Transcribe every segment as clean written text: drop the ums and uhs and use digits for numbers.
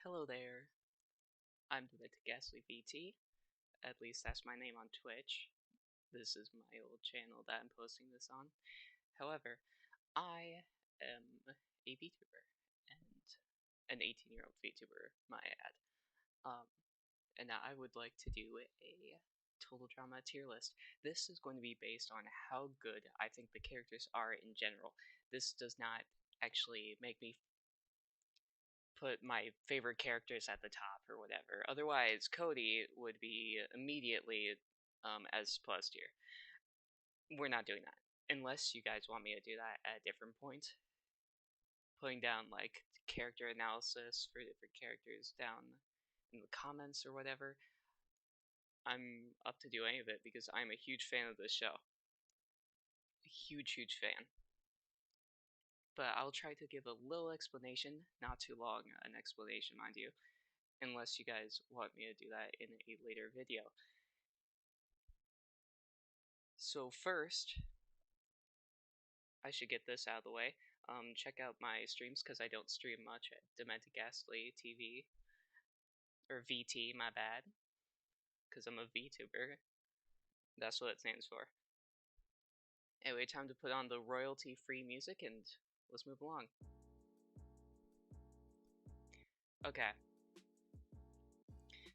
Hello there, I'm unedited VT, at least that's my name on Twitch. This is my old channel that I'm posting this on. However, I am a VTuber, and an 18-year-old VTuber, my ad. And now I would like to do a total drama tier list. This is going to be based on how good I think the characters are in general. This does not actually make me put my favorite characters at the top or whatever. Otherwise, Cody would be immediately as plus tier. We're not doing that. Unless you guys want me to do that at a different point. Putting down like character analysis for different characters down in the comments or whatever. I'm up to do any of it because I'm a huge fan of this show. A huge fan. But I'll try to give a little explanation, not too long an explanation, mind you, unless you guys want me to do that in a later video. So first, I should get this out of the way. Check out my streams because I don't stream much at Demented Ghastly TV. Or VT, my bad. Because I'm a VTuber. That's what it stands for. Anyway, time to put on the royalty-free music and let's move along. Okay.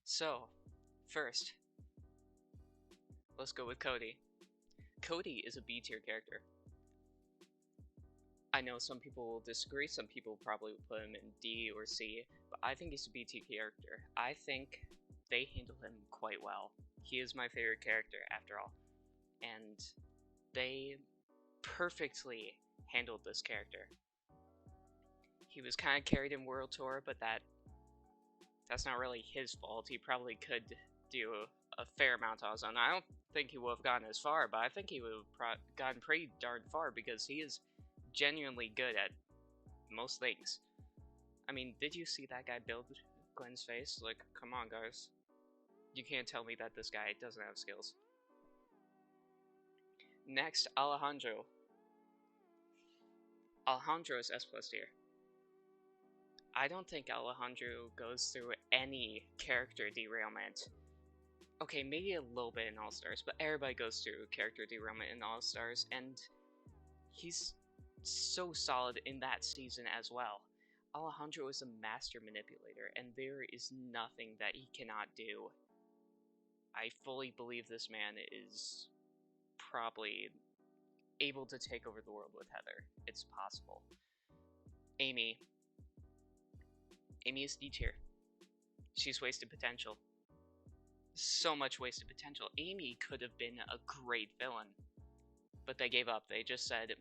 So, first, let's go with Cody. Cody is a B tier character. I know some people will disagree, some people probably will put him in D or C, but I think he's a B tier character. I think they handle him quite well. He is my favorite character, after all. And they perfectly handled this character. He was kind of carried in World Tour, but that's not really his fault. He probably could do a fair amount on his own. I don't think he would have gotten as far, but I think he would have gotten pretty darn far because he is genuinely good at most things. I mean, did you see that guy build Gwen's face? Like, come on, guys. You can't tell me that this guy doesn't have skills. Next, Alejandro. Alejandro is S+ tier. I don't think Alejandro goes through any character derailment. Okay, maybe a little bit in All-Stars, but everybody goes through character derailment in All-Stars, and he's so solid in that season as well. Alejandro is a master manipulator, and there is nothing that he cannot do. I fully believe this man is probably able to take over the world with Heather. It's possible. Amy. Amy is D tier. She's wasted potential. So much wasted potential. Amy could have been a great villain. But they gave up. They just said,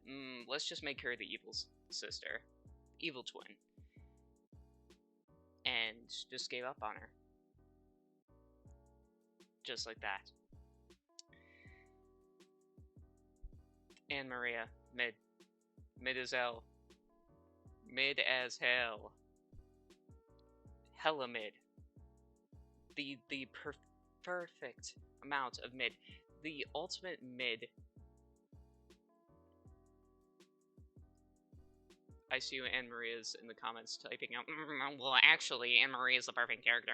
let's just make her the evil sister. Evil twin. And just gave up on her. Just like that. Anne Maria. Mid. Mid as hell. Mid as hell. Hella mid. The perfect amount of mid. The ultimate mid. I see Anne Maria's in the comments typing out, well, actually, Anne Maria is the perfect character.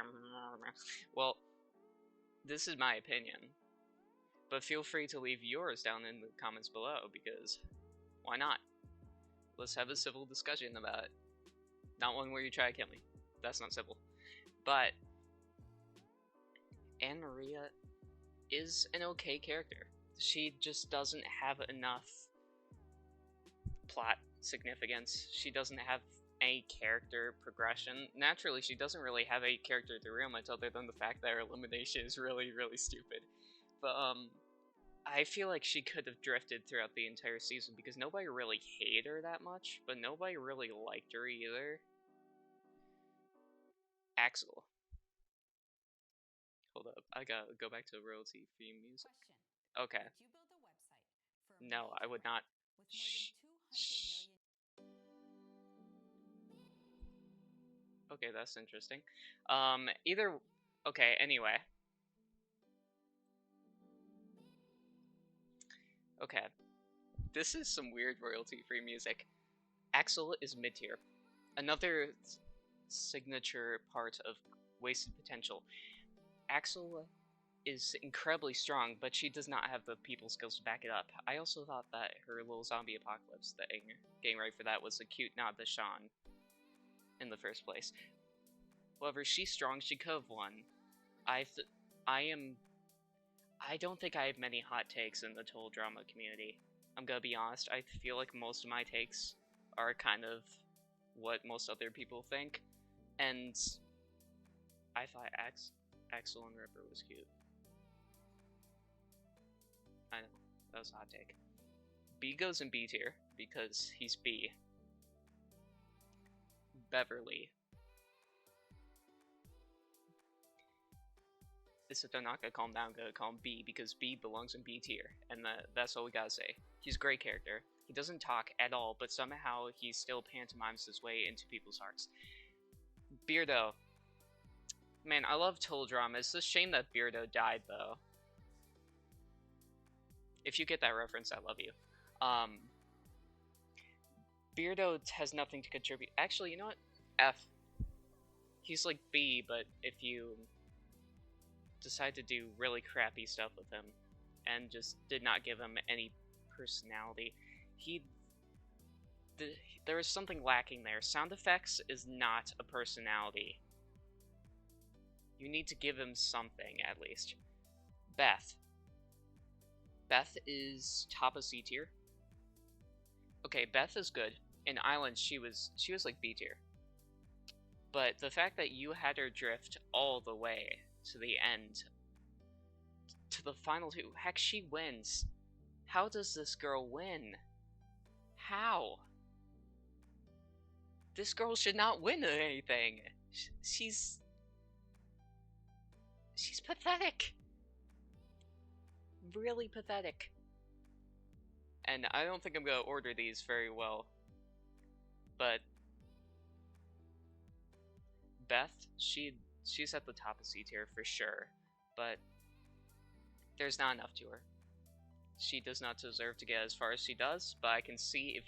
Well, this is my opinion. But feel free to leave yours down in the comments below, because why not? Let's have a civil discussion about it. Not one where you try to kill me. That's not civil. But Anne Maria is an okay character. She just doesn't have enough plot significance. She doesn't have any character progression. Naturally, she doesn't really have a character derailment other than the fact that her elimination is really stupid. But I feel like she could have drifted throughout the entire season because nobody really hated her that much, but nobody really liked her either. Axel. Hold up, I gotta go back to royalty-free music. Okay. No, I would not. Shh. Okay, that's interesting. Okay, anyway. Okay. This is some weird royalty-free music. Axel is mid-tier. Another signature part of wasted potential. Axel is incredibly strong, but she does not have the people skills to back it up. I also thought that her little zombie apocalypse thing, getting ready for that, was a cute nod to Sean in the first place. However, she's strong. She could have won. I don't think I have many hot takes in the total drama community. I'm gonna be honest. I feel like most of my takes are kind of what most other people think, and I thought Axel and Ripper was cute. I know, that was a hot take. B goes in B tier because he's B. Beverly. If they're not gonna call him down, I'm gonna call him B because B belongs in B tier, and that's all we gotta say. He's a great character. He doesn't talk at all, but somehow he still pantomimes his way into people's hearts. Beardo. Man, I love total drama. It's a shame that Beardo died, though. If you get that reference, I love you. Beardo has nothing to contribute. Actually, you know what? F. He's like B, but if you decide to do really crappy stuff with him and just did not give him any personality, there is something lacking there. Sound effects is not a personality. You need to give him something, at least. Beth. Beth is top of C tier. Okay, Beth is good. In Island, she was like B tier. But the fact that you had her drift all the way to the end, to the final two, heck, she wins. How does this girl win? How? This girl should not win anything. She's pathetic. Really pathetic. And I don't think I'm gonna order these very well. But Beth, she's at the top of C tier for sure. But there's not enough to her. She does not deserve to get as far as she does, but I can see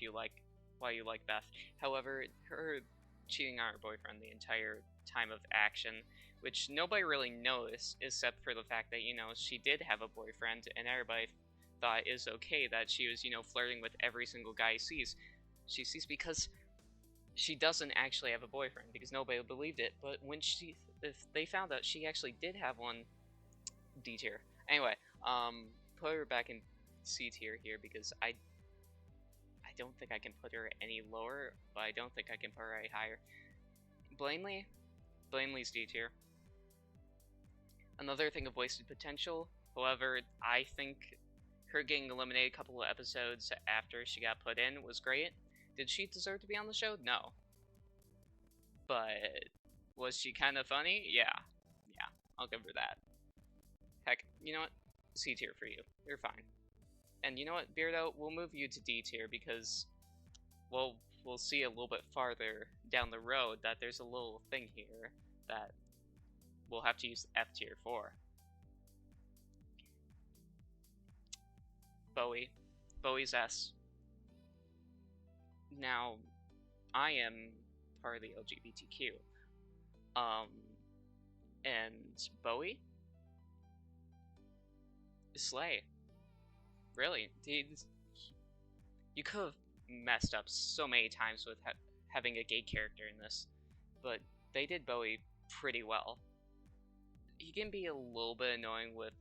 why you like Beth. However, her cheating on her boyfriend the entire time of action, which nobody really noticed, except for the fact that, she did have a boyfriend, and everybody thought it was okay that she was, flirting with every single guy she sees, because she doesn't actually have a boyfriend, because nobody believed it. But when if they found out she actually did have one, D tier. Anyway, put her back in C tier here, because I don't think I can put her any lower, but I don't think I can put her any higher. Blamely's D tier. Another thing of wasted potential. However, I think her getting eliminated a couple of episodes after she got put in was great. Did she deserve to be on the show? No. But was she kind of funny? Yeah, I'll give her that. Heck, you know what? C tier for you. You're fine. And you know what, Beardo? We'll move you to D tier because, well, we'll see a little bit farther down the road that there's a little thing here that we'll have to use F tier for. Bowie's S. Now, I am part of the LGBTQ. And Bowie? Slay. Really. You could have messed up so many times with having a gay character in this, but they did Bowie pretty well. He can be a little bit annoying with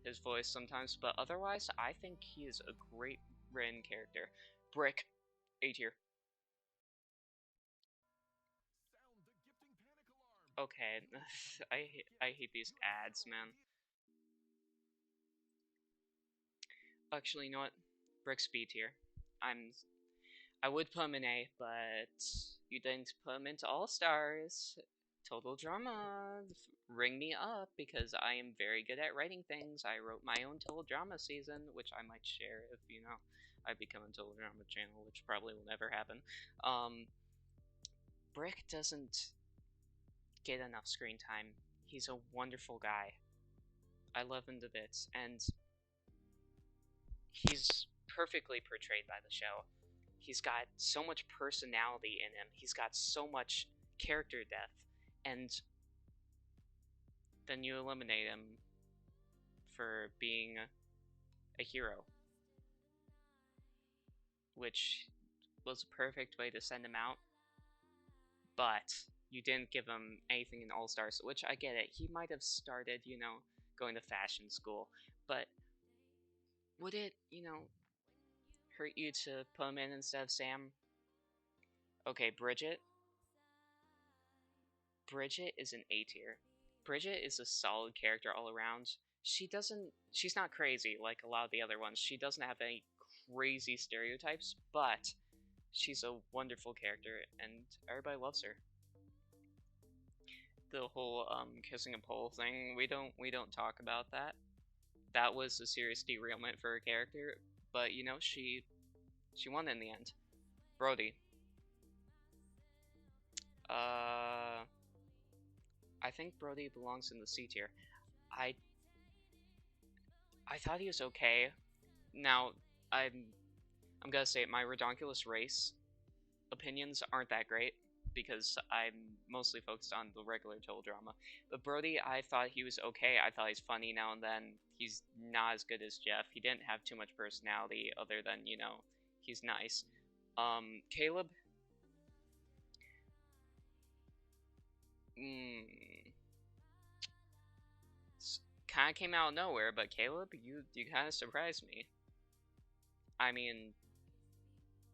his voice sometimes, but otherwise, I think he is a great written character. Brick, A tier. Okay, I hate these ads, man. Actually, you know what? Brick's B tier. I would put him in A, but you didn't put him into All Stars. Total drama. Ring me up, because I am very good at writing things. I wrote my own total drama season, which I might share if, I become a total drama channel, which probably will never happen. Brick doesn't get enough screen time. He's a wonderful guy. I love him to bits, and he's perfectly portrayed by the show. He's got so much personality in him. He's got so much character death, and then you eliminate him for being a hero, which was a perfect way to send him out, but you didn't give him anything in All-Stars, which I get it. He might have started, going to fashion school, but would it, hurt you to put him in instead of Sam? Okay, Bridget. Bridget is an A tier. Bridget is a solid character all around. She's not crazy like a lot of the other ones. She doesn't have any crazy stereotypes, but she's a wonderful character and everybody loves her. The whole kissing a pole thing, we don't talk about that. That was a serious derailment for her character, but she won in the end. Brody. I think Brody belongs in the C tier. I thought he was okay. Now, I'm gonna say it, my Redonkulous race opinions aren't that great because I'm mostly focused on the regular Total Drama. But Brody, I thought he was okay. I thought he's funny now and then. He's not as good as Jeff. He didn't have too much personality other than, he's nice. Caleb. Kind of came out of nowhere, but Caleb, you kind of surprised me. I mean,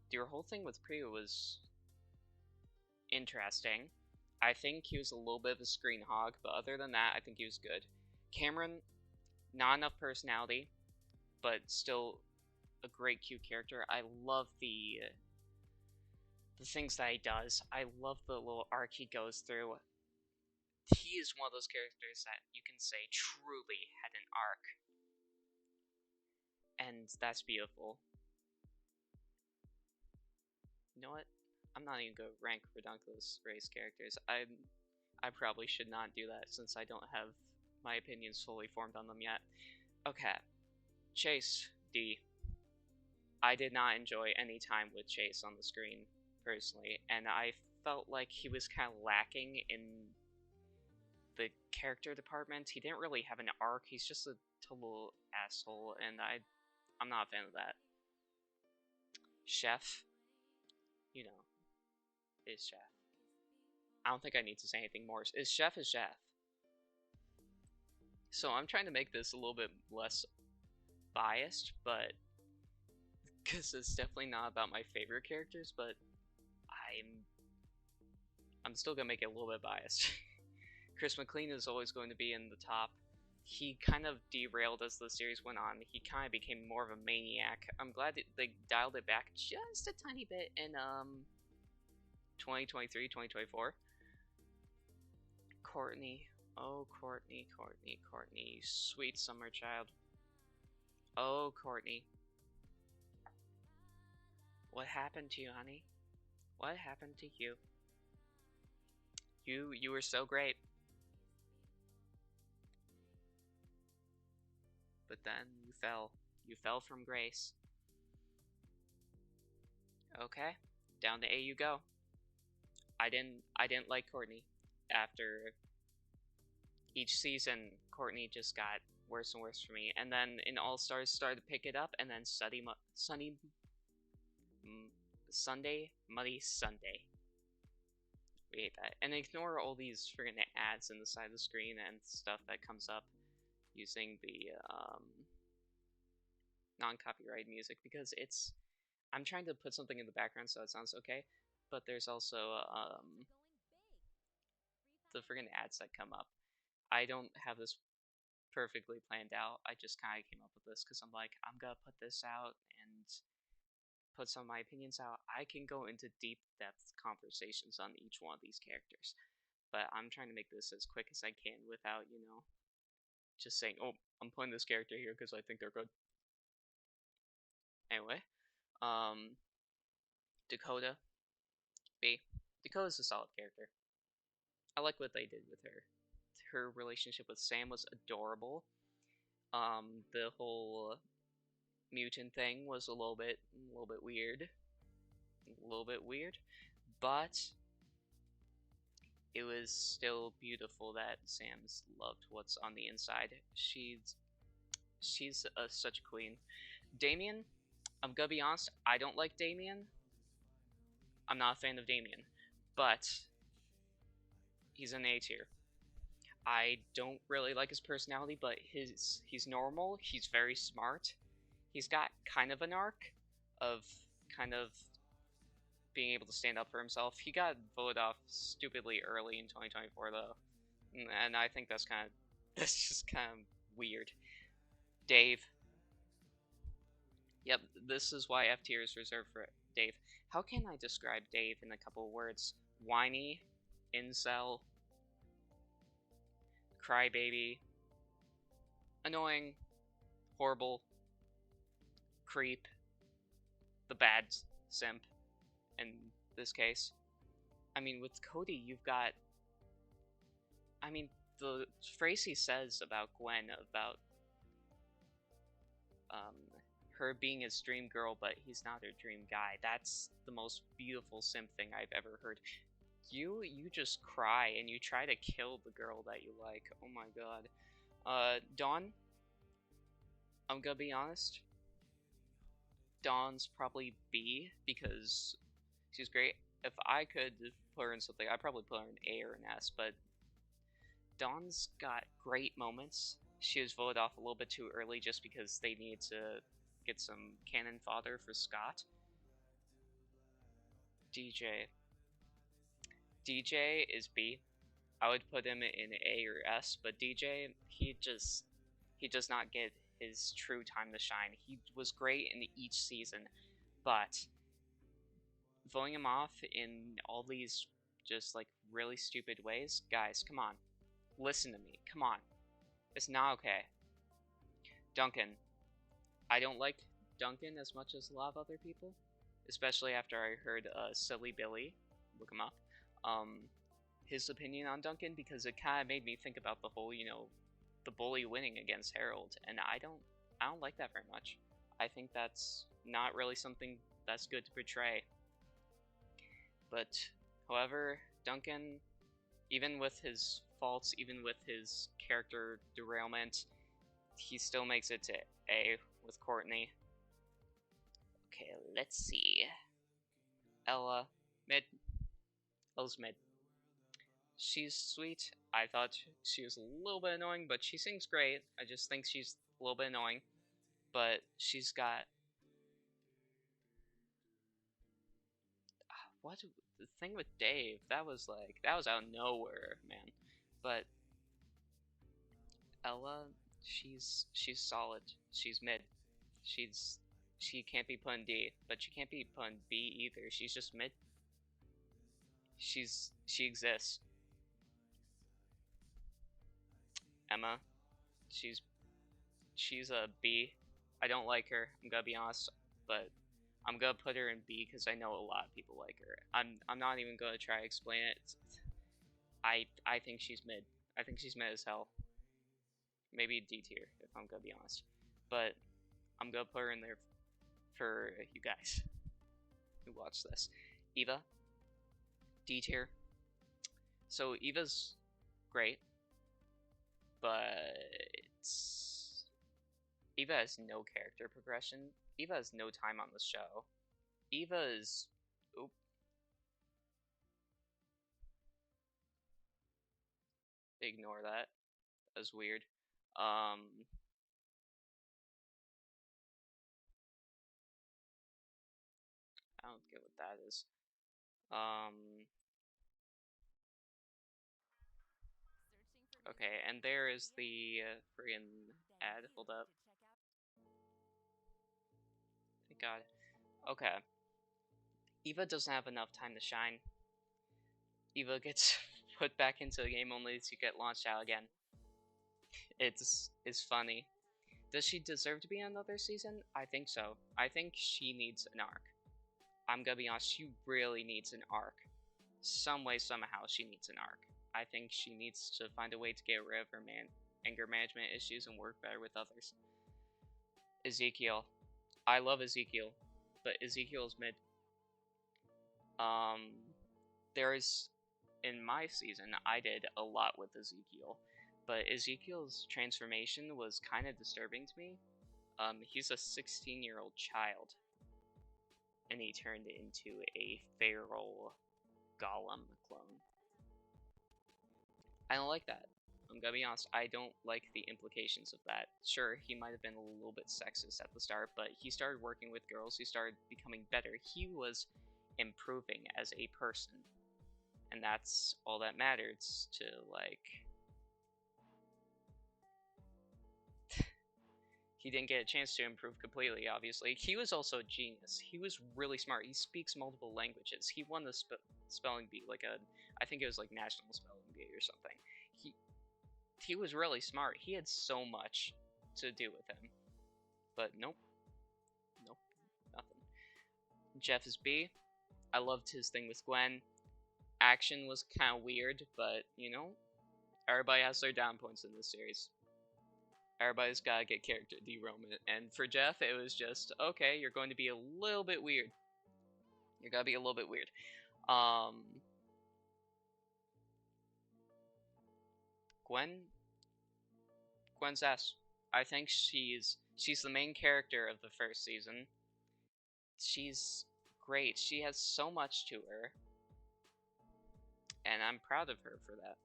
your whole thing with Priya was interesting. I think he was a little bit of a screen hog, but other than that, I think he was good. Cameron, not enough personality, but still a great cute character. I love the things that he does. I love the little arc he goes through. He is one of those characters that you can say truly had an arc. And that's beautiful. You know what? I'm not even going to rank Redonkulous race characters. I probably should not do that since I don't have my opinions fully formed on them yet. Okay. Chase D. I did not enjoy any time with Chase on the screen, personally, and I felt like he was kind of lacking in the character department. He didn't really have an arc. He's just a total asshole, and I'm not a fan of that. Chef, is Chef. I don't think I need to say anything more. Is Chef. So I'm trying to make this a little bit less biased, but because it's definitely not about my favorite characters, but I'm still gonna make it a little bit biased. Chris McLean is always going to be in the top. He kind of derailed as the series went on. He kind of became more of a maniac. I'm glad that they dialed it back just a tiny bit in 2023, 2024. Courtney. Oh, Courtney, sweet summer child. Oh, Courtney. What happened to you, honey? What happened to you? You were so great. But then you fell. You fell from grace. Okay, down to A you go. I didn't like Courtney. After each season, Courtney just got worse and worse for me. And then in All Stars started to pick it up, and then Sunday, Muddy Sunday. We hate that. And ignore all these friggin' ads in the side of the screen and stuff that comes up using the non-copyright music, because I'm trying to put something in the background so it sounds okay, but there's also the friggin' ads that come up. I don't have this perfectly planned out. I just kind of came up with this because I'm like, I'm gonna put this out and put some of my opinions out. I can go into deep depth conversations on each one of these characters, but I'm trying to make this as quick as I can without, just saying, oh, I'm putting this character here because I think they're good. Anyway, Dakota B. Dakota's a solid character. I like what they did with her. Her relationship with Sam was adorable. The whole mutant thing was a little bit weird. But it was still beautiful that Sam's loved what's on the inside. She's such a queen. Damien, I'm gonna be honest, I don't like Damien. I'm not a fan of Damien, but he's an A tier. I don't really like his personality, but he's normal. He's very smart. He's got kind of an arc of kind of being able to stand up for himself. He got voted off stupidly early in 2024 though, and I think that's just kind of weird. Dave. Yep, this is why F tier is reserved for Dave. How can I describe Dave in a couple of words? Whiny, incel, crybaby, annoying, horrible, creep, the bad simp in this case. I mean, with Cody, you've got... I mean, the phrase he says about Gwen, about her being his dream girl, but he's not her dream guy, that's the most beautiful simp thing I've ever heard. You just cry and you try to kill the girl that you like. Oh my god. Dawn, I'm gonna be honest. Dawn's probably B because she's great. If I could put her in something, I'd probably put her in A or an S, but Dawn's got great moments. She was voted off a little bit too early just because they needed to get some cannon fodder for Scott. DJ. DJ is B. I would put him in A or S, but DJ, he does not get his true time to shine. He was great in each season, but voting him off in all these just like really stupid ways, guys, come on. Listen to me. Come on. It's not okay. Duncan. I don't like Duncan as much as a lot of other people, especially after I heard Silly Billy, look him up, his opinion on Duncan, because it kind of made me think about the whole, the bully winning against Harold, and I don't like that very much. I think that's not really something that's good to portray. But, however, Duncan, even with his faults, even with his character derailment, he still makes it to A with Courtney. Okay, let's see. Ella, mid. Ella's mid. She's sweet. I thought she was a little bit annoying, but she sings great. I just think she's a little bit annoying. But she's got... What? The thing with Dave, that was out of nowhere, man. But Ella, she's solid. She's mid. She can't be put in D, but she can't be put in B either. She's just mid. She exists. Emma, she's a B. I don't like her, I'm gonna be honest, but I'm gonna put her in B because I know a lot of people like her. I'm not even gonna try to explain it. I think she's mid. I think she's mid as hell. Maybe D tier, if I'm gonna be honest. But I'm gonna put her in there for you guys who watch this. Eva, D tier. So Eva's great, but Eva has no character progression. Eva has no time on the show. Eva is... Oop. Ignore that. That was weird. I don't get what that is. Okay, and there is the friggin' ad. Hold up. Thank God. Okay. Eva doesn't have enough time to shine. Eva gets put back into the game only to get launched out again. It's funny. Does she deserve to be in another season? I think so. I think she needs an arc. I'm gonna be honest, she really needs an arc. Some way, somehow, she needs an arc. I think she needs to find a way to get rid of her anger management issues and work better with others. Ezekiel. I love Ezekiel, but Ezekiel's mid. There is in my season, I did a lot with Ezekiel, but Ezekiel's transformation was kind of disturbing to me. He's a 16-year-old child, and he turned into a feral golem clone. I don't like that. I'm gonna be honest, I don't like the implications of that. Sure, he might have been a little bit sexist at the start, but he started working with girls, he started becoming better. He was improving as a person. And that's all that matters to, like... He didn't get a chance to improve completely, obviously. He was also a genius. He was really smart. He speaks multiple languages. He won the spelling bee, like I think it was like National Spelling Bee or something. He was really smart. He had so much to do with him. But nope. Nope. Nothing. Jeff is B. I loved his thing with Gwen. Action was kind of weird, but, you know, everybody has their down points in this series. Everybody's gotta get character derailment, and for Jeff, it was just, okay, you're going to be a little bit weird. You're gonna be a little bit weird. Gwen's S. I think she's the main character of the first season. She's great. She has so much to her. And I'm proud of her for that.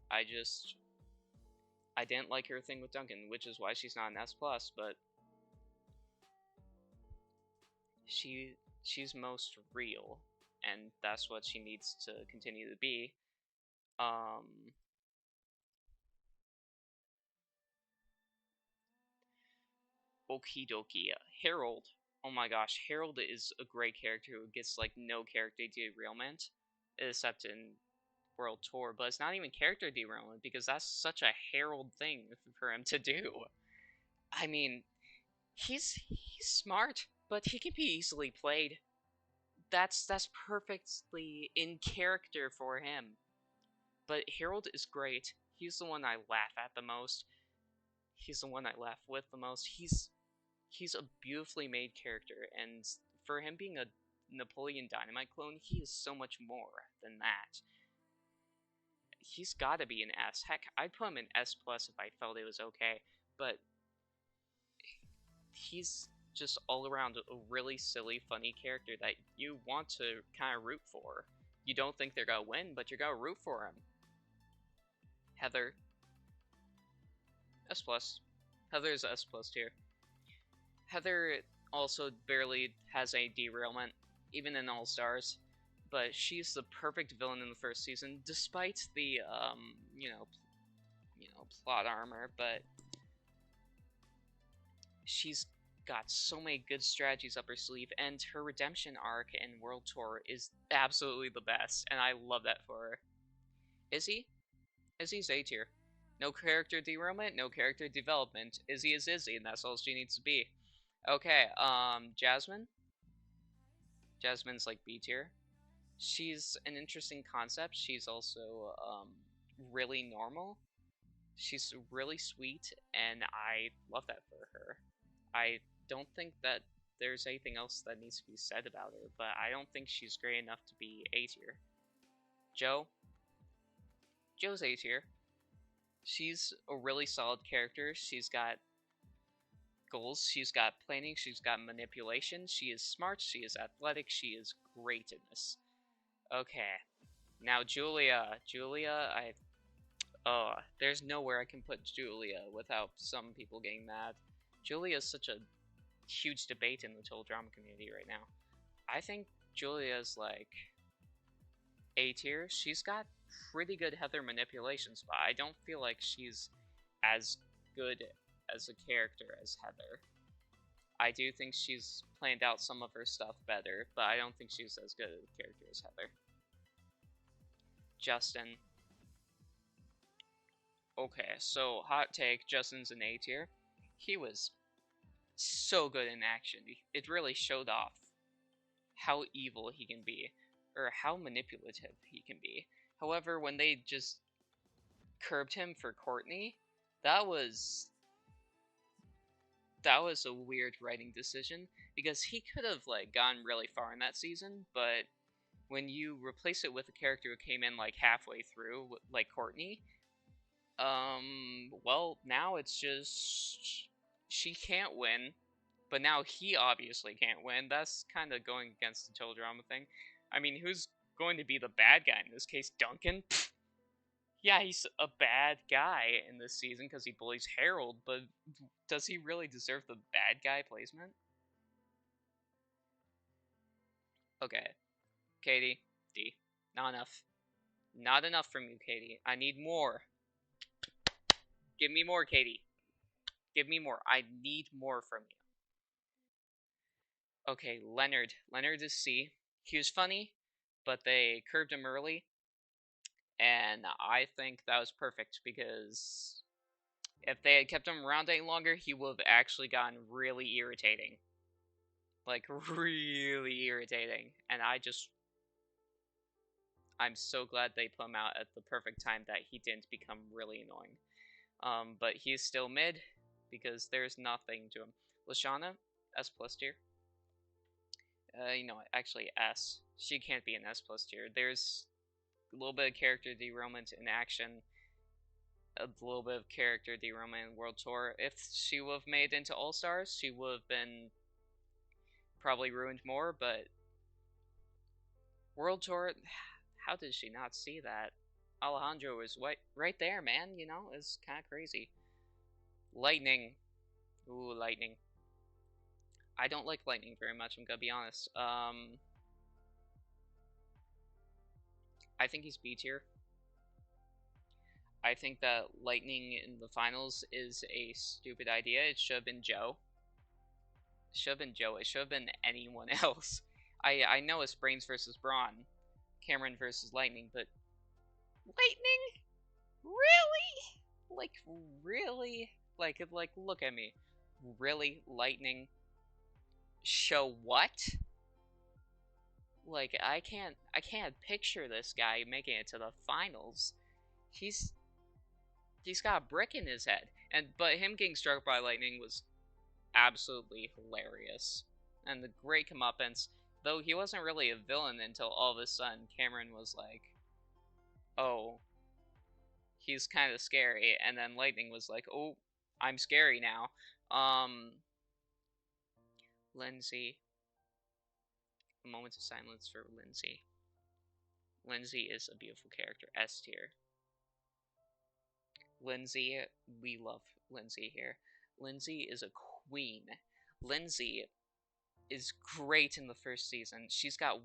I didn't like her thing with Duncan, which is why she's not an S+, but she's most real, and that's what she needs to continue to be. Okie dokie. Harold. Oh my gosh, Harold is a great character who gets, like, no character derailment, except in World Tour, but it's not even character derailment, because that's such a Harold thing for him to do. I mean, he's smart, but he can be easily played. That's perfectly in character for him. But Harold is great. He's the one I laugh at the most. He's the one I laugh with the most. He's a beautifully made character, and for him being a Napoleon Dynamite clone, he is so much more than that. He's gotta be an S. Heck, I'd put him in S+ if I felt it was okay, but he's just all around a really silly, funny character that you want to kind of root for. You don't think they're gonna win, but you're gonna root for him. Heather. S+. Heather's S+ tier. Heather also barely has a derailment, even in All Stars, but she's the perfect villain in the first season, despite the, plot armor, but she's got so many good strategies up her sleeve, and her redemption arc in World Tour is absolutely the best, and I love that for her. Izzy? Izzy's A tier. No character derailment, no character development. Izzy is Izzy, and that's all she needs to be. Okay, Jasmine? Jasmine's like B tier. She's an interesting concept. She's also, really normal. She's really sweet, and I love that for her. I don't think that there's anything else that needs to be said about her, but I don't think she's great enough to be A tier. Joe? Joe's A tier. She's a really solid character. She's got goals, she's got planning, she's got manipulation, she is smart, she is athletic, she is great in this. Okay. Now Julia. There's nowhere I can put Julia without some people getting mad. Julia is such a huge debate in the total drama community right now. I think Julia's like A tier. She's got pretty good Heather manipulations, but I don't feel like she's as good as a character as Heather. I do think she's planned out some of her stuff better, but I don't think she's as good a character as Heather. Justin. Okay, so hot take, Justin's an A tier. He was so good in action. It really showed off how evil he can be, or how manipulative he can be. However, when they just curbed him for Courtney, that was a weird writing decision, because he could have like gone really far in that season, but when you replace it with a character who came in like halfway through, like Courtney, well, now it's just she can't win, but now he obviously can't win. That's kind of going against the total drama thing. I mean, who's going to be the bad guy in this case? Duncan? Yeah, he's a bad guy in this season because he bullies Harold, but does he really deserve the bad guy placement? Okay, Katie, D. Not enough. Not enough from you, Katie. I need more. Give me more, Katie. Give me more. I need more from you. Okay, Leonard. Leonard is C. He was funny, but they curved him early, and I think that was perfect because if they had kept him around any longer, he would have actually gotten really irritating. Like, really irritating. And I'm so glad they put him out at the perfect time that he didn't become really annoying. But he's still mid because there's nothing to him. Lashana, S plus tier. Actually S. She can't be an S plus tier. There's a little bit of character derailment in action, a little bit of character derailment in World Tour. If she would have made into All Stars, she would have been probably ruined more. But World Tour, how did she not see that? Alejandro was right there, man. It's kind of crazy. Lightning. Ooh, Lightning. I don't like Lightning very much, I'm gonna be honest. I think he's B tier. I think that Lightning in the finals is a stupid idea. It should have been Joe. It should have been Joe. It should have been anyone else. I know it's Brains versus Brawn, Cameron versus Lightning, but Lightning? Really? Like, really? Like, look at me. Really? Lightning? Show what? Like, I can't picture this guy making it to the finals. He's he's got a brick in his head. But him getting struck by lightning was absolutely hilarious. And the great comeuppance, though he wasn't really a villain until all of a sudden Cameron was like, oh, he's kind of scary, and then Lightning was like, oh, I'm scary now. Lindsay. A moment of silence for Lindsay. Lindsay is a beautiful character. S tier. Lindsay, we love Lindsay here. Lindsay is a queen. Lindsay is great in the first season. She's got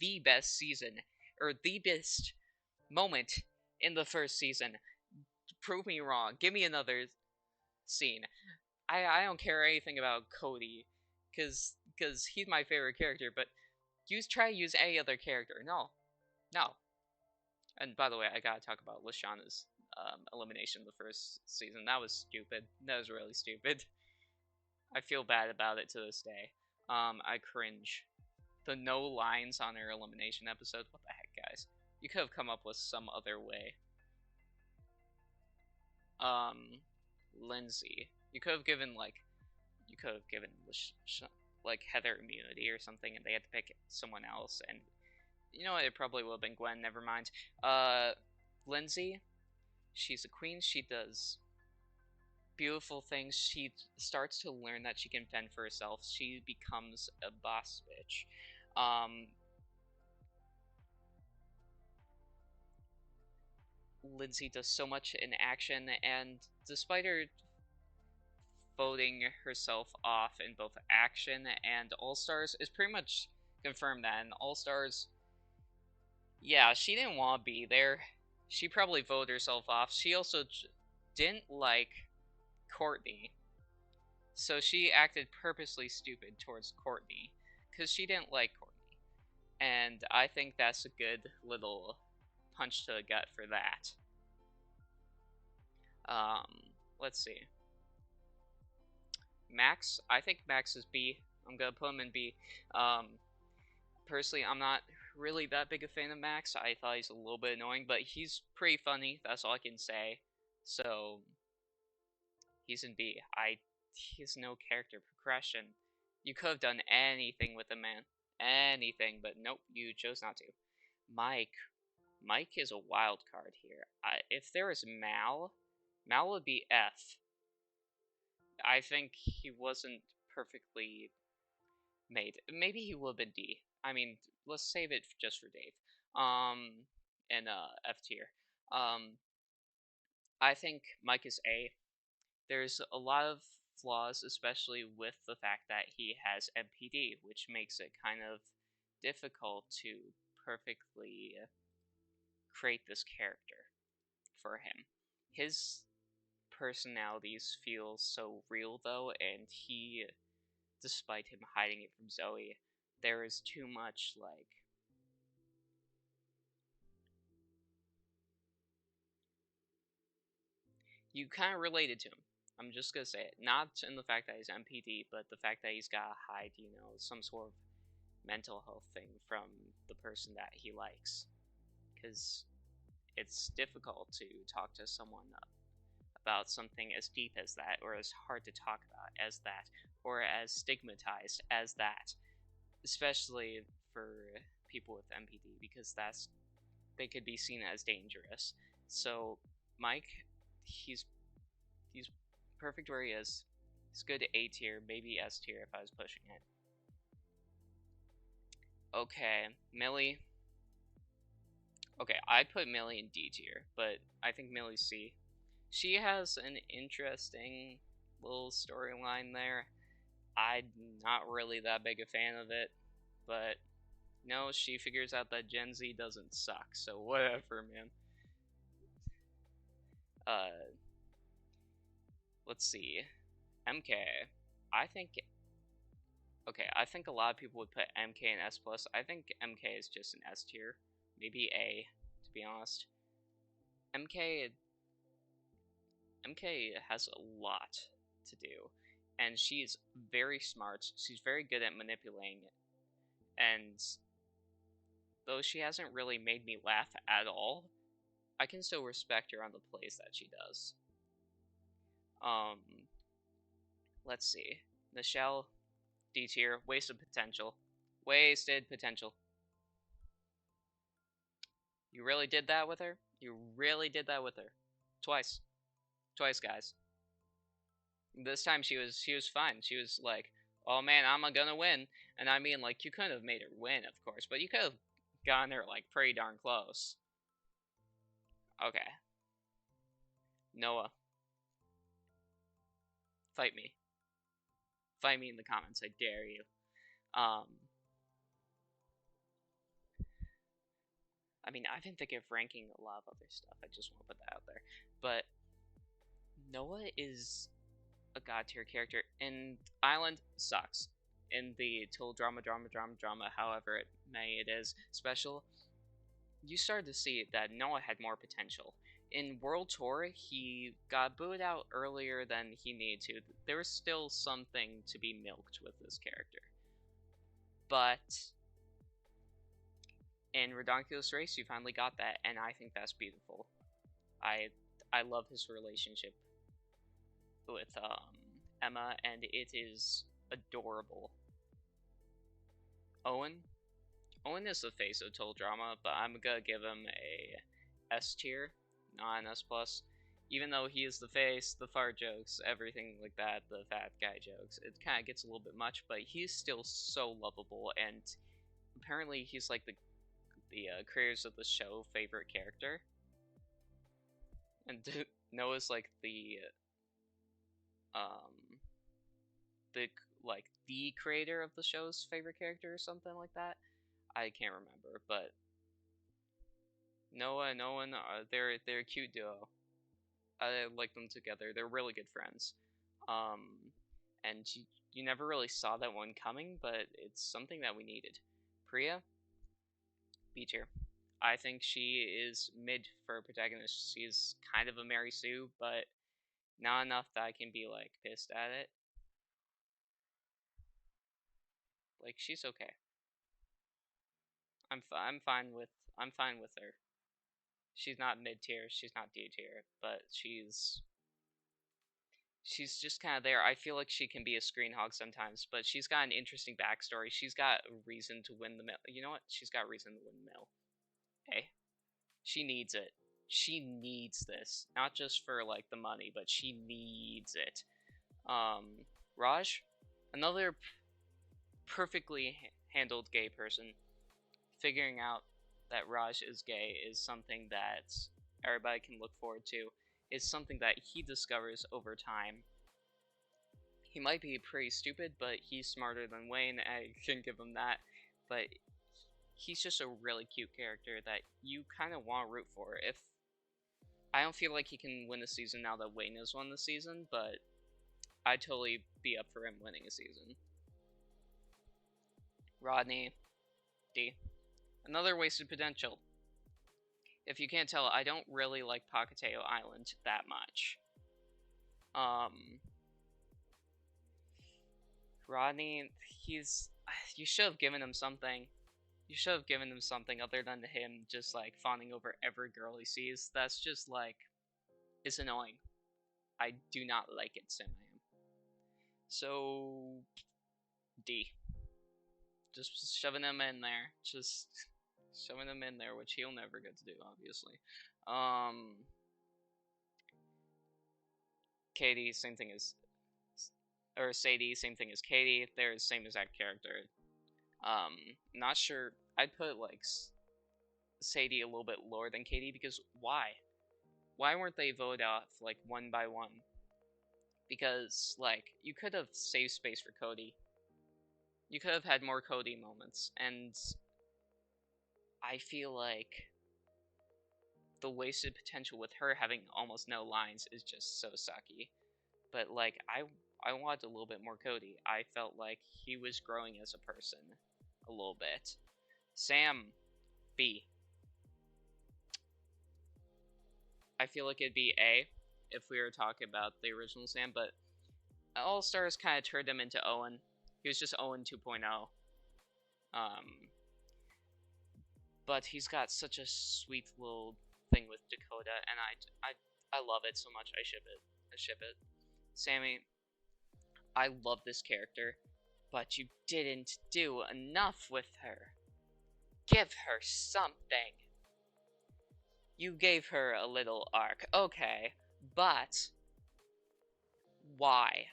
the best season, or the best moment in the first season. Prove me wrong. Give me another scene. I don't care anything about Cody, cause he's my favorite character. But try to use any other character. No, no. And by the way, I gotta talk about Lashana's elimination in the first season. That was stupid. That was really stupid. I feel bad about it to this day. I cringe. The no lines on her elimination episode. What the heck, guys? You could have come up with some other way. Lindsay. You could have given like Heather immunity or something, and they had to pick someone else. And you know what? It probably would have been Gwen. Never mind. Lindsay. She's a queen. She does beautiful things. She starts to learn that she can fend for herself. She becomes a boss bitch. Lindsay does so much in action, and despite her voting herself off in both action and All Stars, is pretty much confirmed that in All Stars, yeah, she didn't want to be there. She probably voted herself off. She also didn't like Courtney, so she acted purposely stupid towards Courtney because she didn't like Courtney, and I think that's a good little punch to the gut for that. Let's see. Max, I think Max is B. I'm gonna put him in B. Personally, I'm not really that big a fan of Max. I thought he's a little bit annoying, but he's pretty funny. That's all I can say. So he's in B. He has no character progression. You could have done anything with the man. Anything, but nope, you chose not to. Mike. Mike is a wild card here. If there is Mal, Mal would be F. I think he wasn't perfectly made. Maybe he would have been D. I mean, let's save it just for Dave. And F tier. I think Mike is A. There's a lot of flaws, especially with the fact that he has MPD, which makes it kind of difficult to perfectly create this character for him. His personalities feel so real though, and he, despite him hiding it from Zoe, there is too much like you kind of related to him. I'm just gonna say it, not in the fact that he's MPD, but the fact that he's gotta hide, some sort of mental health thing from the person that he likes, because it's difficult to talk to someone about something as deep as that, or as hard to talk about as that, or as stigmatized as that, especially for people with MPD, because they could be seen as dangerous. So Mike, he's he's perfect where he is. He's good A tier, maybe S tier if I was pushing it. Okay, Millie. Okay, I'd put Millie in D tier, but I think Millie's C. She has an interesting little storyline there. I'm not really that big a fan of it, but no, she figures out that Gen Z doesn't suck, so whatever, man. Uh, let's see. MK. I think okay, I think a lot of people would put MK in S plus. I think MK is just an S tier, maybe A, to be honest. MK MK has a lot to do, and she's very smart. She's very good at manipulating it, and though she hasn't really made me laugh at all, I can still respect her on the plays that she does. Um, let's see. Michelle, D tier, wasted potential. Wasted potential. You really did that with her? You really did that with her. Twice. Twice, guys. This time she was fine. She was like, "Oh man, I'm gonna win." And I mean, like, you couldn't have made her win, of course, but you could have gotten her like pretty darn close. Okay. Noah, fight me. Fight me in the comments, I dare you. Um I mean, I've been thinking of ranking a lot of other stuff. I just want to put that out there. But Noah is a god tier character, and Island sucks. In the total drama, however it is special, you started to see that Noah had more potential. In World Tour, he got booted out earlier than he needed to. There was still something to be milked with this character. But in Redonkulous Race, you finally got that, and I think that's beautiful. I I love his relationship with Emma, and it is adorable. Owen, Owen is the face of Total Drama, but I'm gonna give him a S tier, not an S plus. Even though he is the face, the fart jokes, everything like that, the fat guy jokes, it kind of gets a little bit much, but he's still so lovable, and apparently he's like the creators of the show favorite character, and Noah's like um the the creator of the show's favorite character or something like that. I can't remember, but Noah and Owen are they're a cute duo. I like them together. They're really good friends. And you never really saw that one coming, but it's something that we needed. Priya, B tier. I think she is mid for a protagonist. She's kind of a Mary Sue, but not enough that I can be like pissed at it. Like she's okay. I'm fine with her. She's not mid tier. She's not D tier, but she's she's just kind of there. I feel like she can be a screen hog sometimes, but she's got an interesting backstory. She's got a reason to win the mill. You know what? She's got a reason to win the mill. Hey, she needs it. She needs this, not just for like the money, but she needs it. Raj, another perfectly handled gay person. Figuring out that Raj is gay is something that everybody can look forward to. It's something that he discovers over time. He might be pretty stupid, but he's smarter than Wayne. I can give him that. But he's just a really cute character that you kind of want to root for. If I don't feel like he can win a season now that Wayne has won the season, but I'd totally be up for him winning a season. Rodney, D. Another wasted potential. If you can't tell, I don't really like Pocateo Island that much. Rodney, you should have given him something. You should have given him something other than him just, like, fawning over every girl he sees. That's just, like, it's annoying. I do not like it, Sam. So, D. Just shoving him in there. Just shoving him in there, which he'll never get to do, obviously. Katie, same thing as... Or Sadie, same thing as Katie. They're the same exact character. Not sure. I'd put, like, Sadie a little bit lower than Katie, because why? Why weren't they voted off, like, one by one? Because, like, you could have saved space for Cody. You could have had more Cody moments, and I feel like the wasted potential with her having almost no lines is just so sucky. But, like, I wanted a little bit more Cody. I felt like he was growing as a person a little bit. Sam, B. I feel like it'd be A if we were talking about the original Sam, but All Stars kind of turned him into Owen. He was just Owen 2.0. But he's got such a sweet little thing with Dakota, and I love it so much. I ship it. I ship it. Sammy, I love this character, but you didn't do enough with her. Give her something. You gave her a little arc, okay, but why?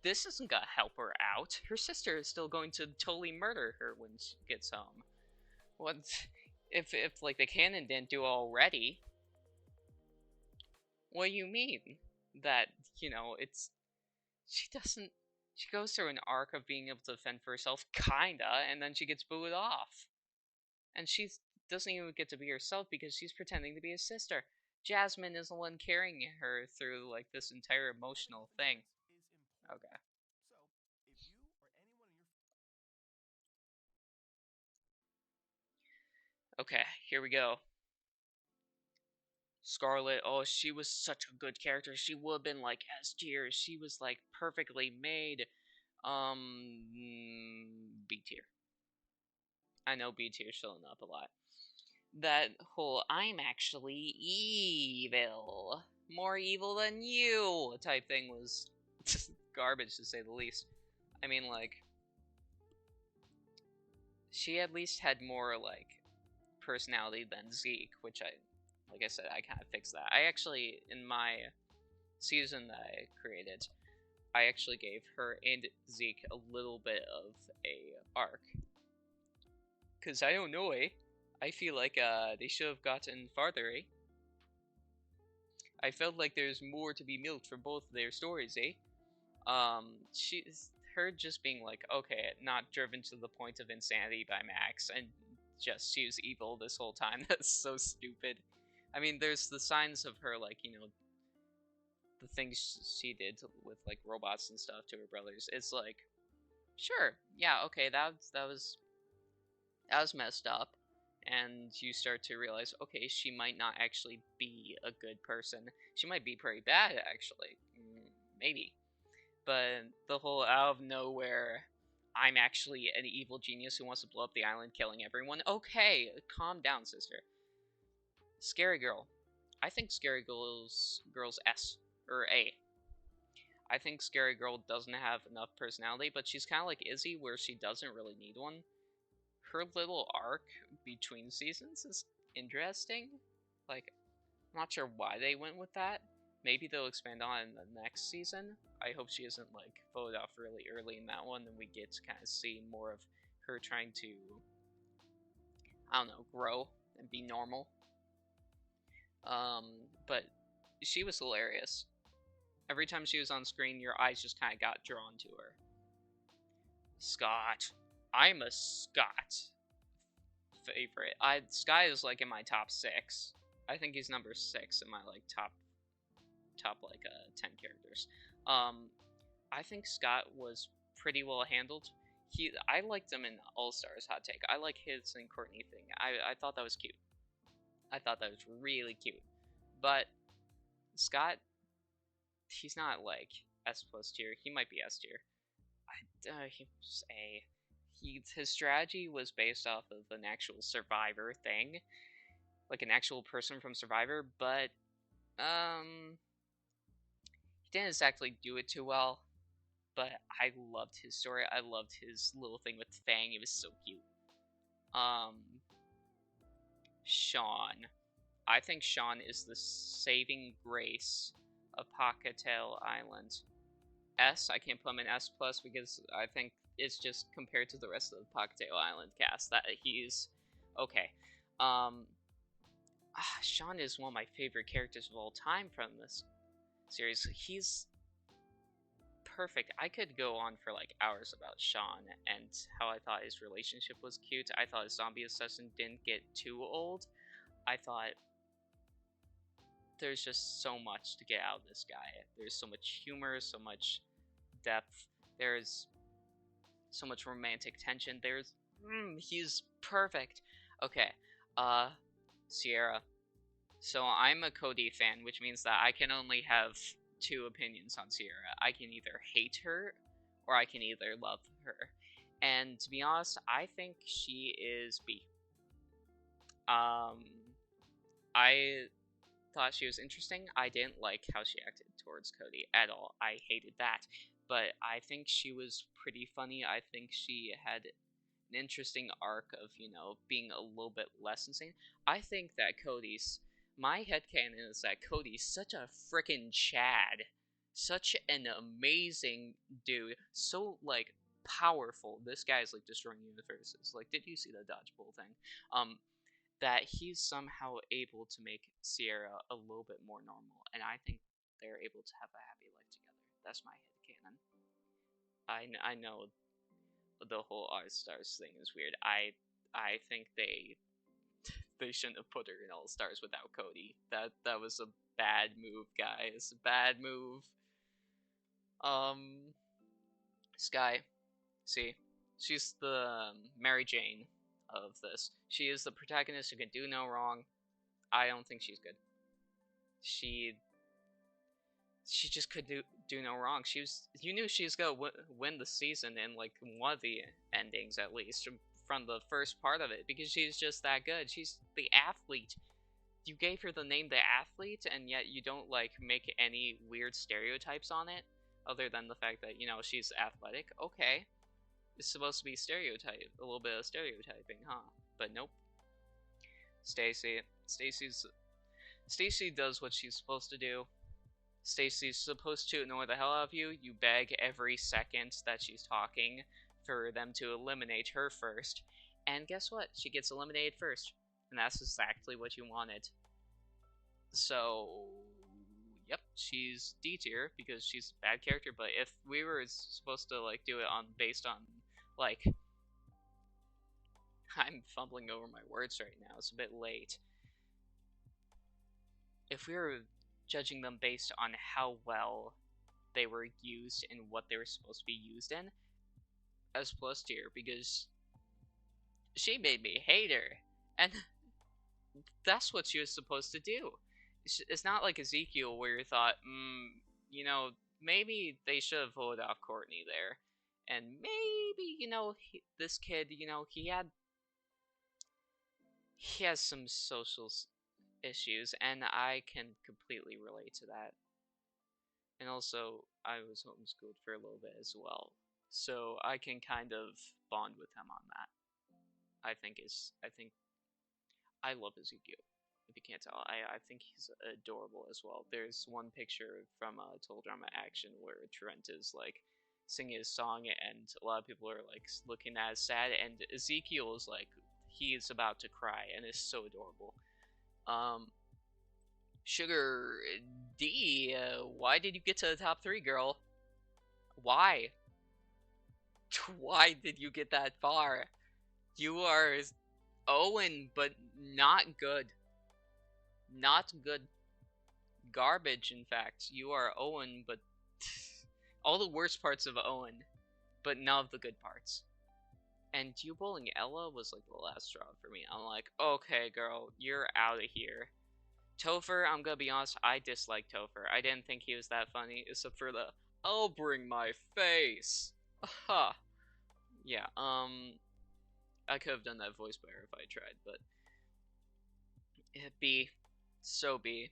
This isn't gonna help her out. Her sister is still going to totally murder her when she gets home. What if like the canon didn't do already? What do you mean? That, you know, she goes through an arc of being able to fend for herself, kinda, and then she gets booted off. And she doesn't even get to be herself because she's pretending to be his sister. Jasmine is the one carrying her through, like, this entire emotional thing. Okay. Okay, here we go. Scarlet, oh, she was such a good character. She would have been like S tier. She was like perfectly made. B tier. I know B tier showing up a lot. That whole I'm actually evil, more evil than you type thing was garbage to say the least. I mean, like, she at least had more like personality than Zeke, which like I said, I kind of fixed that. I actually, in my season that I created, I actually gave her and Zeke a little bit of a arc. Cause I don't know, eh? I feel like they should have gotten farther, eh? I felt like there's more to be milked from both of their stories, eh? Her just being like, okay, not driven to the point of insanity by Max, and just she was evil this whole time. That's so stupid. I mean, there's the signs of her, like, you know, the things she did with, like, robots and stuff to her brothers. It's like, sure, yeah, okay, that was messed up. And you start to realize, okay, she might not actually be a good person. She might be pretty bad, actually. Maybe. But the whole out of nowhere, I'm actually an evil genius who wants to blow up the island, killing everyone. Okay, calm down, sister. Scary Girl. I think Scary Girl's S, or A. I think Scary Girl doesn't have enough personality, but she's kind of like Izzy, where she doesn't really need one. Her little arc between seasons is interesting. Like, I'm not sure why they went with that. Maybe they'll expand on it in the next season. I hope she isn't like voted off really early in that one, and we get to kind of see more of her trying to, I don't know, grow and be normal. But she was hilarious. Every time she was on screen, your eyes just kind of got drawn to her. Scott. I'm a Scott favorite. Sky is like in my top 6. I think he's number 6 in my like top 10 characters. I think Scott was pretty well handled. I liked him in All Stars Hot Take. I like his and Courtney thing. I thought that was cute. I thought that was really cute. But Scott, he's not like S plus tier. He might be S tier. He was A. His strategy was based off of an actual Survivor thing, like an actual person from Survivor, but he didn't exactly do it too well. But I loved his story. I loved his little thing with Fang. It was so cute. Sean. I think Sean is the saving grace of Pockettail Island. S, I can't put him in S plus because I think it's just compared to the rest of the Pockettail Island cast that he's okay. Sean is one of my favorite characters of all time from this series. He's perfect. I could go on for like hours about Sean and how I thought his relationship was cute. I thought his zombie obsession didn't get too old. I thought there's just so much to get out of this guy. There's so much humor, so much depth. There's so much romantic tension. He's perfect. Okay, Sierra. So I'm a Cody fan, which means that I can only have 2 opinions on Sierra. I can either hate her, or I can either love her. And to be honest, I think she is B. I thought she was interesting. I didn't like how she acted towards Cody at all. I hated that. But I think she was pretty funny. I think she had an interesting arc of, being a little bit less insane. I think that my headcanon is that Cody's such a freaking Chad. Such an amazing dude. So, like, powerful. This guy's, like, destroying universes. Like, did you see the dodgeball thing? That he's somehow able to make Sierra a little bit more normal. And I think they're able to have a happy life together. That's my headcanon. I know the whole All Stars thing is weird. I think they shouldn't have put her in All Stars without Cody. That was a bad move, guys. A bad move. Sky. See, she's the Mary Jane of this. She is the protagonist who can do no wrong. I don't think she's good. She just could do no wrong. You knew she was gonna win the season in like one of the endings at least from the first part of it because she's just that good. She's the athlete. You gave her the name the athlete, and yet you don't like make any weird stereotypes on it, other than the fact that she's athletic. Okay, it's supposed to be a little bit of stereotyping, huh? But nope. Stacy does what she's supposed to do. Stacy's supposed to annoy the hell out of you. You beg every second that she's talking for them to eliminate her first. And guess what? She gets eliminated first. And that's exactly what you wanted. So, yep, she's D tier because she's a bad character. But if we were supposed to like do it based on like, I'm fumbling over my words right now. It's a bit late. If we were judging them based on how well they were used and what they were supposed to be used in, S plus tier, because she made me hate her, and that's what she was supposed to do. It's not like Ezekiel where you thought, maybe they should have voted off Courtney there, and maybe this kid, he has some social issues, and I can completely relate to that. And also, I was homeschooled for a little bit as well, so I can kind of bond with him on that. I think I love Ezekiel. If you can't tell, I think he's adorable as well. There's one picture from Total Drama Action where Trent is like singing his song, and a lot of people are like looking at it sad, and Ezekiel is like he is about to cry, and it's so adorable. Um, Sugar D, why did you get to the top three, girl? Why? Why did you get that far? You are Owen, but not good. Not good. Garbage, in fact. You are Owen, but all the worst parts of Owen, but none of the good parts. And you bowling Ella was like the last straw for me. I'm like, okay, girl, you're out of here. Topher, I'm gonna be honest, I dislike Topher. I didn't think he was that funny, except for the I'll bring my face. Aha. Yeah, I could have done that voice better if I tried, but B, so B.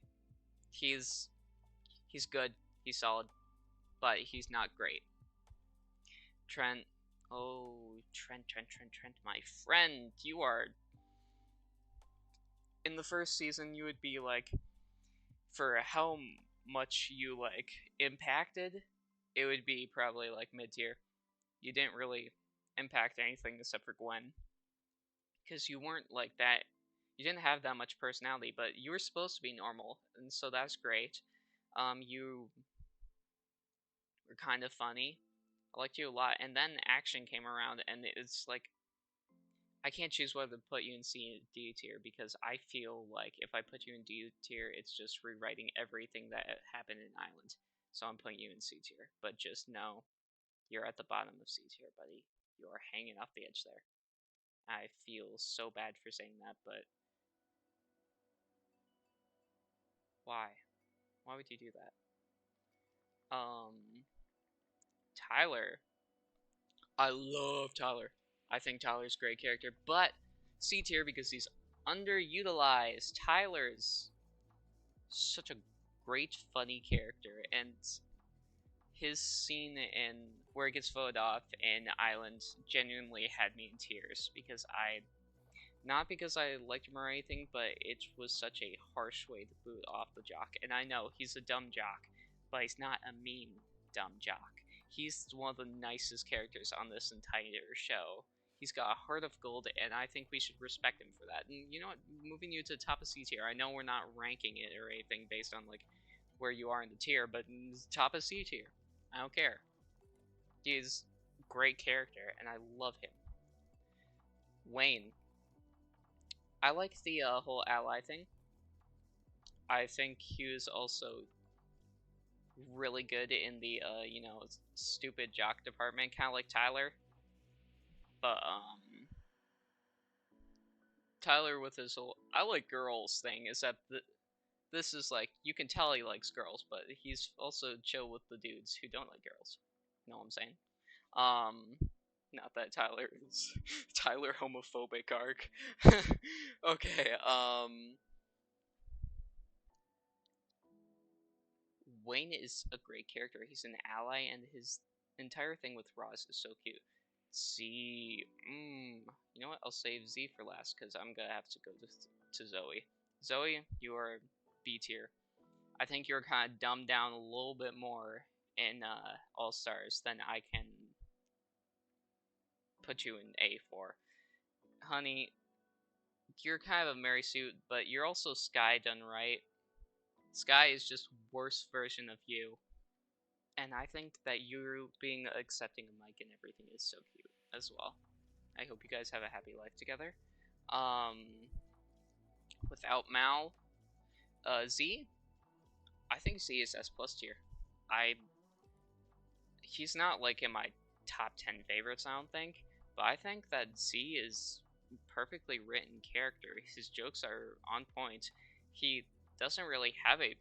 He's he's good, he's solid, but he's not great. Trent, oh Trent, my friend, you are. In the first season, you would be like, for how much you like impacted, it would be probably like mid tier. You didn't really impact anything except for Gwen, because you weren't like that. You didn't have that much personality, but you were supposed to be normal, and so that's great. You were kind of funny. I liked you a lot, and then Action came around, and it's like I can't choose whether to put you in C or D tier because I feel like if I put you in D tier, it's just rewriting everything that happened in Island. So I'm putting you in C tier, but just know you're at the bottom of C tier, buddy. You are hanging off the edge there. I feel so bad for saying that, but why? Why would you do that? Tyler. I love Tyler. I think Tyler's a great character, but C tier because he's underutilized. Tyler's such a great, funny character, and his scene in where he gets voted off in Island genuinely had me in tears because not because I liked him or anything, but it was such a harsh way to boot off the jock. And I know he's a dumb jock, but he's not a mean dumb jock. He's one of the nicest characters on this entire show. He's got a heart of gold, and I think we should respect him for that. And you know what? Moving you to the top of C tier, I know we're not ranking it or anything based on like where you are in the tier, but top of C tier. I don't care. He's a great character, and I love him. Wayne. I like the whole ally thing. I think he was also really good in the stupid jock department, kind of like Tyler. But Tyler with his whole I like girls thing is that this is like you can tell he likes girls, but he's also chill with the dudes who don't like girls. You know what I'm saying? Um, Not that Tyler is Tyler homophobic arc. Okay. Wayne is a great character. He's an ally, and his entire thing with Roz is so cute. Z, you know what? I'll save Z for last because I'm gonna have to go to Zoe. Zoe, you are B tier. I think you're kind of dumbed down a little bit more in All Stars than I can put you in A for. Honey, you're kind of a Mary suit, but you're also Sky done right. Sky is just worst version of you. And I think that you being accepting of Mike and everything is so cute as well. I hope you guys have a happy life together. Without Mal, Z, I think Z is S plus tier. I He's not like in my top 10 favorites, I don't think, but I think that Z is perfectly written character. His jokes are on point. He doesn't really have a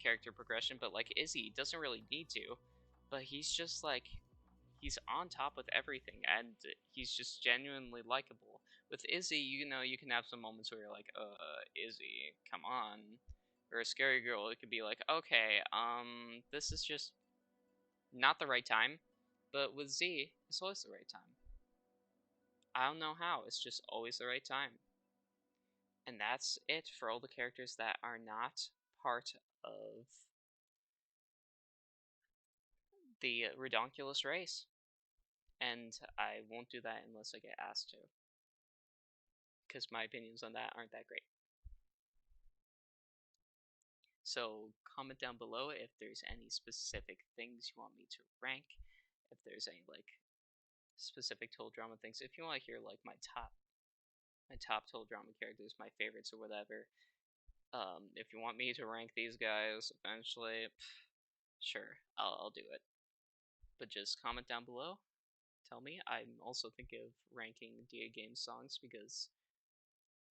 character progression, but like Izzy doesn't really need to. But he's just like he's on top with everything, and he's just genuinely likable. With Izzy, you know, you can have some moments where you're like, Izzy, come on. or a scary girl, it could be like, okay, this is just not the right time. But with Z, it's always the right time. I don't know how, it's just always the right time. And that's it for all the characters that are not part of the Redonkulous race. And I won't do that unless I get asked to, because my opinions on that aren't that great. So comment down below if there's any specific things you want me to rank, if there's any like specific total drama things. If you want to hear like my top total drama characters, my favorites or whatever. If you want me to rank these guys eventually, sure, I'll do it. But just comment down below. Tell me. I'm also thinking of ranking DA Games songs because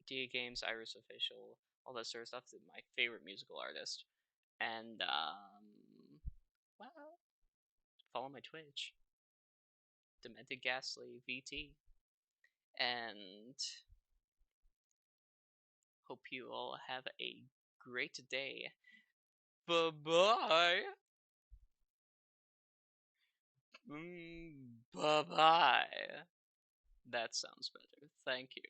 DA Games, Iris Official, all that sort of stuff is my favorite musical artist. And well, follow my Twitch, Demented Ghastly VT, and hope you all have a great day. Bye bye. Bye bye. That sounds better. Thank you.